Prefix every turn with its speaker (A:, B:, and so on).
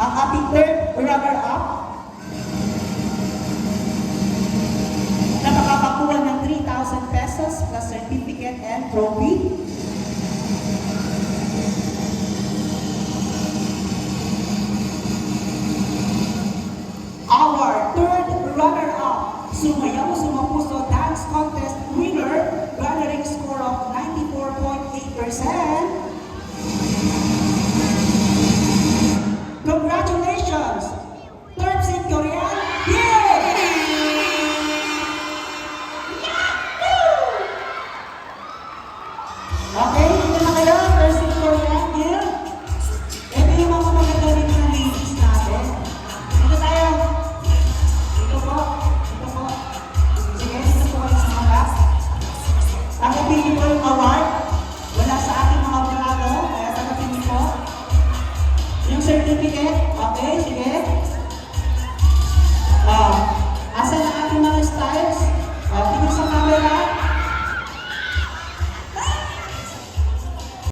A: Ang ating third runner-up na makakakuha ng 3,000 pesos plus certificate and trophy. Our third runner-up, Sumayaw Sumapuso Dance Contest winner, garnering score of 94.8%. Congratulations! Terps in Korean, here! Okay, dito na kayo, Terps in Korean, here. Ito yung mga magagaling na ladies natin. Dito tayo. Dito po. Dito po. Sige, dito po kayo sa mga back. Tanggapin niyo po yung award. Wala sa ating mga bravo, kaya tanggapin niyo po. Yung certificate, okay, sige.